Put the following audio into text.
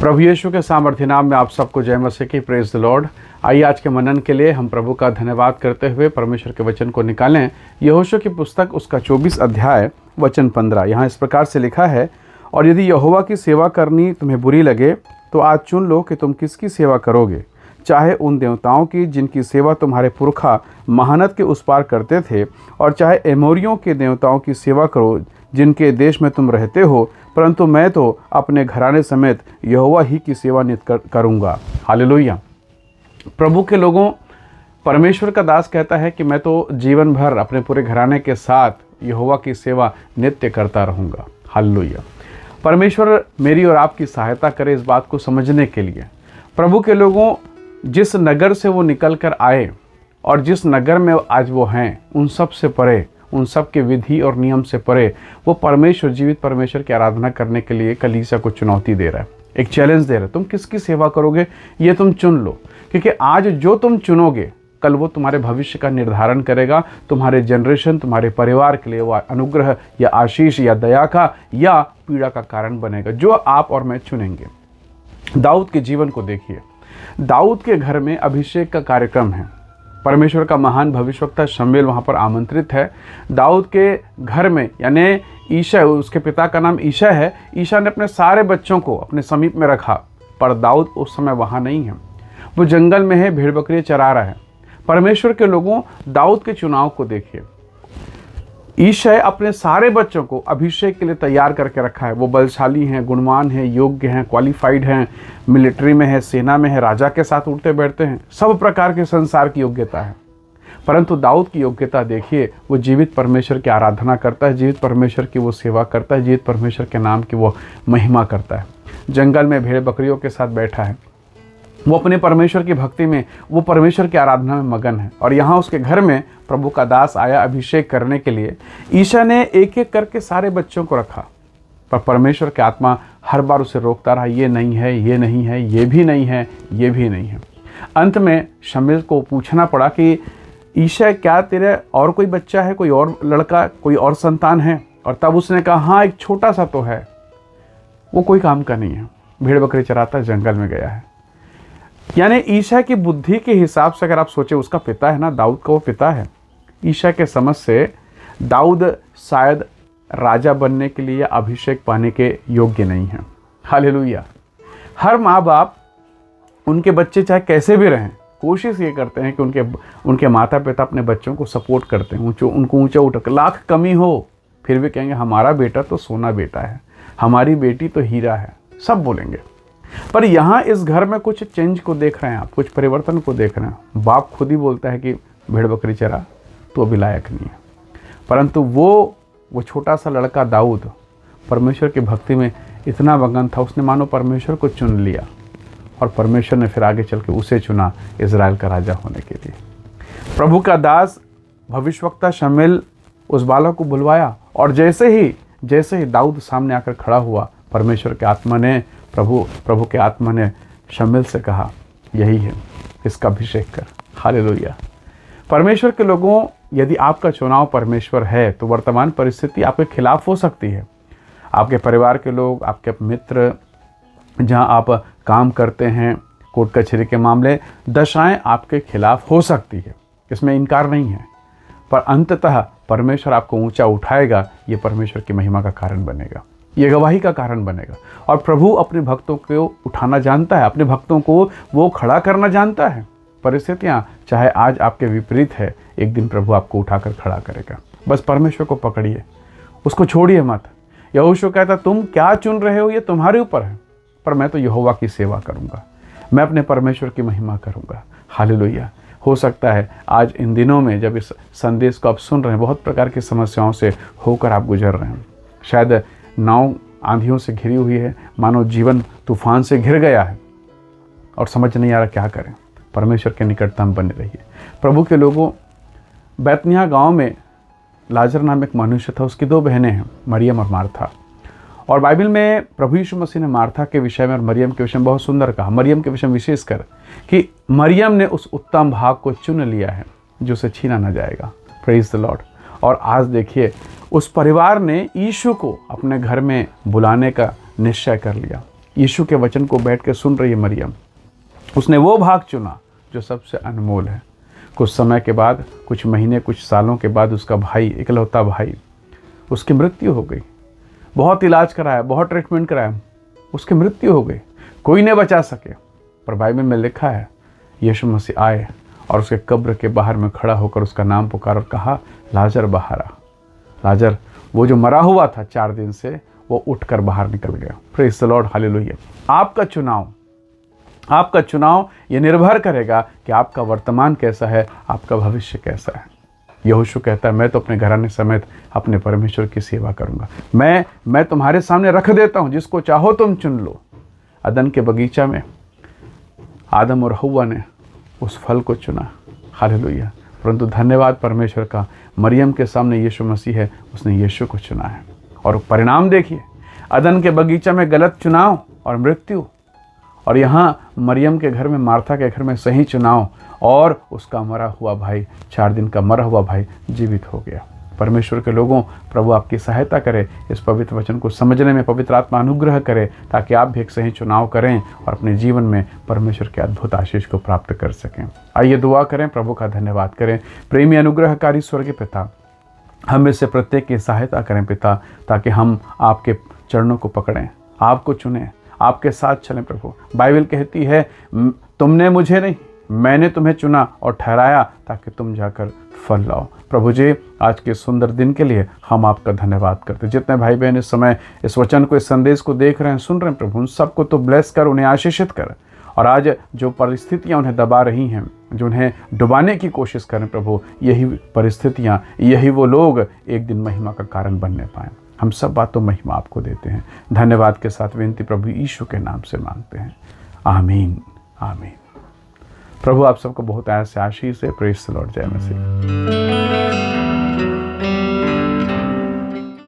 प्रभु यीशु के सामर्थ्य नाम में आप सबको जय मसीह की। Praise the Lord. आइए आज के मनन के लिए हम प्रभु का धन्यवाद करते हुए परमेश्वर के वचन को निकालें। यहोशू की पुस्तक उसका 24 अध्याय वचन 15। यहाँ इस प्रकार से लिखा है, और यदि यहोवा की सेवा करनी तुम्हें बुरी लगे तो आज चुन लो कि तुम किसकी सेवा करोगे, चाहे उन देवताओं की जिनकी सेवा तुम्हारे पुरखा महानद के उस पार करते थे, और चाहे एमोरियों के देवताओं की सेवा करो जिनके देश में तुम रहते हो, परंतु मैं तो अपने घराने समेत यहोवा ही की सेवा नित करूँगा। हालेलुया। प्रभु के लोगों, परमेश्वर का दास कहता है कि मैं तो जीवन भर अपने पूरे घराने के साथ यहोवा की सेवा नित्य करता रहूँगा। हालेलुया। परमेश्वर मेरी और आपकी सहायता करे इस बात को समझने के लिए। प्रभु के लोगों, जिस नगर से वो निकल कर आए और जिस नगर में आज वो हैं, उन सब से परे, उन सब के विधि और नियम से परे वो परमेश्वर, जीवित परमेश्वर की आराधना करने के लिए कलीसिया को चुनौती दे रहा है, एक चैलेंज दे रहा है। तुम किसकी सेवा करोगे ये तुम चुन लो, क्योंकि आज जो तुम चुनोगे कल वो तुम्हारे भविष्य का निर्धारण करेगा। तुम्हारे जनरेशन, तुम्हारे परिवार के लिए वो अनुग्रह या आशीष या दया का या पीड़ा का कारण बनेगा, जो आप और मैं चुनेंगे। दाऊद के जीवन को देखिए। दाऊद के घर में अभिषेक का कार्यक्रम है। परमेश्वर का महान भविष्यवक्ता शमूएल वहाँ पर आमंत्रित है। दाऊद के घर में, यानी ईशा, उसके पिता का नाम ईशा है, ईशा ने अपने सारे बच्चों को अपने समीप में रखा, पर दाऊद उस समय वहाँ नहीं है। वो जंगल में है, भेड़ बकरियाँ चरा रहा है। परमेश्वर के लोगों, दाऊद के चुनाव को देखिए। ईशा अपने सारे बच्चों को अभिषेक के लिए तैयार करके रखा है। वो बलशाली हैं, गुणवान हैं, योग्य हैं, क्वालिफाइड हैं, मिलिट्री में है, सेना में है, राजा के साथ उठते बैठते हैं, सब प्रकार के संसार की योग्यता है। परंतु दाऊद की योग्यता देखिए, वो जीवित परमेश्वर की आराधना करता है, जीवित परमेश्वर की वो सेवा करता है, जीवित परमेश्वर के नाम की वो महिमा करता है। जंगल में भेड़ बकरियों के साथ बैठा है, वो अपने परमेश्वर की भक्ति में, वो परमेश्वर की आराधना में मगन है। और यहाँ उसके घर में प्रभु का दास आया अभिषेक करने के लिए। ईशा ने एक एक करके सारे बच्चों को रखा, पर परमेश्वर की आत्मा हर बार उसे रोकता रहा, ये नहीं है, ये नहीं है, ये भी नहीं है, ये भी नहीं है। अंत में शमूएल को पूछना पड़ा कि ईशा, क्या तेरे और कोई बच्चा है, कोई और लड़का, कोई और संतान है? और तब उसने कहा, हाँ, एक छोटा सा तो है, वो कोई काम का नहीं है, भेड़ बकरी चराता जंगल में गया है। यानी ईशा की बुद्धि के हिसाब से अगर आप सोचे, उसका पिता है ना, दाऊद का वो पिता है। ईशा के समझ से दाऊद शायद राजा बनने के लिए, अभिषेक पाने के योग्य नहीं है। हालेलुया। हर माँ बाप उनके बच्चे चाहे कैसे भी रहें, कोशिश ये करते हैं कि उनके माता पिता अपने बच्चों को सपोर्ट करते हैं, उनको ऊंचा उठा, लाख कमी हो फिर भी कहेंगे हमारा बेटा तो सोना बेटा है, हमारी बेटी तो हीरा है, सब बोलेंगे। पर यहाँ इस घर में कुछ चेंज को देख रहे हैं आप, कुछ परिवर्तन को देख रहे हैं। बाप खुद ही बोलता है कि भेड़ बकरी चरा तो अभी लायक नहीं है, परंतु वो छोटा सा लड़का दाऊद परमेश्वर की भक्ति में इतना मगन था, उसने मानो परमेश्वर को चुन लिया, और परमेश्वर ने फिर आगे चल के उसे चुना इज़राइल का राजा होने के लिए। प्रभु का दास भविष्यवक्ता शमूएल उस बालक को बुलवाया, और जैसे ही दाऊद सामने आकर खड़ा हुआ, परमेश्वर के आत्मा ने, प्रभु के आत्मा ने शमूएल से कहा, यही है, इसका अभिषेक कर। हालेलुया। परमेश्वर के लोगों, यदि आपका चुनाव परमेश्वर है तो वर्तमान परिस्थिति आपके खिलाफ हो सकती है। आपके परिवार के लोग, आपके मित्र, जहां आप काम करते हैं, कोर्ट कचहरी के मामले, दशाएं आपके खिलाफ हो सकती है, इसमें इनकार नहीं है। पर अंततः परमेश्वर आपको ऊंचा उठाएगा, ये परमेश्वर की महिमा का कारण बनेगा, ये गवाही का कारण बनेगा। और प्रभु अपने भक्तों को उठाना जानता है, अपने भक्तों को वो खड़ा करना जानता है। परिस्थितियाँ चाहे आज आपके विपरीत है, एक दिन प्रभु आपको उठाकर खड़ा करेगा। बस परमेश्वर को पकड़िए, उसको छोड़िए मत। यहोशू कहता, तुम क्या चुन रहे हो ये तुम्हारे ऊपर है, पर मैं तो यहोवा की सेवा करूँगा, मैं अपने परमेश्वर की महिमा करूँगा। हालेलुया। हो सकता है आज इन दिनों में जब इस संदेश को आप सुन रहे हैं, बहुत प्रकार की समस्याओं से होकर आप गुजर रहे हैं। शायद नाव आंधियों से घिरी हुई है, मानो जीवन तूफान से घिर गया है और समझ नहीं आ रहा क्या करें। परमेश्वर के निकटता में बने रहिए। प्रभु के लोगों, बैतनिय्याह गांव में लाजर नाम एक मनुष्य था, उसकी 2 बहनें हैं, मरियम और मार्था। और बाइबल में प्रभु यीशु मसीह ने मार्था के विषय में और मरियम के विषय में बहुत सुंदर कहा। मरियम के विषय में विशेषकर कि मरियम ने उस उत्तम भाग को चुन लिया है जो उसे छीना न जाएगा। Praise the Lord. और आज देखिए, उस परिवार ने यीशु को अपने घर में बुलाने का निश्चय कर लिया। यीशु के वचन को बैठ के सुन रही है मरियम, उसने वो भाग चुना जो सबसे अनमोल है। कुछ समय के बाद, कुछ महीने, कुछ सालों के बाद उसका भाई, इकलौता भाई, उसकी मृत्यु हो गई। बहुत इलाज कराया, बहुत ट्रीटमेंट कराया, उसकी मृत्यु हो गई। कोई नहीं बचा सके। पर बाइबल में लिखा है यीशु मसीह आए और उसके कब्र के बाहर में खड़ा होकर उसका नाम पुकार और कहा, लाजर बाहर आ। लाजर, वो जो मरा हुआ था 4 दिन से, वो उठकर बाहर निकल गया। Praise the Lord, hallelujah. आपका चुनाव ये निर्भर करेगा कि आपका वर्तमान कैसा है, आपका भविष्य कैसा है। यहोशू कहता है, मैं तो अपने घराने समेत अपने परमेश्वर की सेवा करूंगा। मैं तुम्हारे सामने रख देता हूं, जिसको चाहो तुम चुन लो। अदन के बगीचा में आदम और हव्वा ने उस फल को चुना, हालेलुया। परंतु धन्यवाद परमेश्वर का, मरियम के सामने यीशु मसीह है, उसने यीशु को चुना है। और परिणाम देखिए, अदन के बगीचा में गलत चुनाव और मृत्यु, और यहाँ मरियम के घर में, मार्था के घर में सही चुनाव, और उसका मरा हुआ भाई, 4 दिन का मरा हुआ भाई जीवित हो गया। परमेश्वर के लोगों, प्रभु आपकी सहायता करे इस पवित्र वचन को समझने में, पवित्र आत्मा अनुग्रह करे, ताकि आप भी एक सही चुनाव करें और अपने जीवन में परमेश्वर के अद्भुत आशीष को प्राप्त कर सकें। आइए दुआ करें, प्रभु का धन्यवाद करें। प्रेमी अनुग्रहकारी स्वर्गीय पिता, हम में से प्रत्येक की सहायता करें पिता, ताकि हम आपके चरणों को पकड़ें, आपको चुनें, आपके साथ चलें। प्रभु, बाइबल कहती है, तुमने मुझे नहीं, मैंने तुम्हें चुना और ठहराया ताकि तुम जाकर फल लाओ। प्रभु जी, आज के सुंदर दिन के लिए हम आपका धन्यवाद करते हैं। जितने भाई बहन इस समय इस वचन को, इस संदेश को देख रहे हैं, सुन रहे हैं, प्रभु उन सबको तो ब्लेस कर, उन्हें आशीषित कर। और आज जो परिस्थितियां उन्हें दबा रही हैं, जो उन्हें डुबाने की कोशिश करें, प्रभु यही परिस्थितियां, यही वो लोग एक दिन महिमा का कारण बनने पाएँ। हम सब बातों महिमा आपको देते हैं। धन्यवाद के साथ विनती प्रभु यीशु के नाम से मांगते हैं, आमीन, आमीन। प्रभु आप सबको बहुत ऐसे आशीष है। प्रेज़ द लॉर्ड, जय मसीह।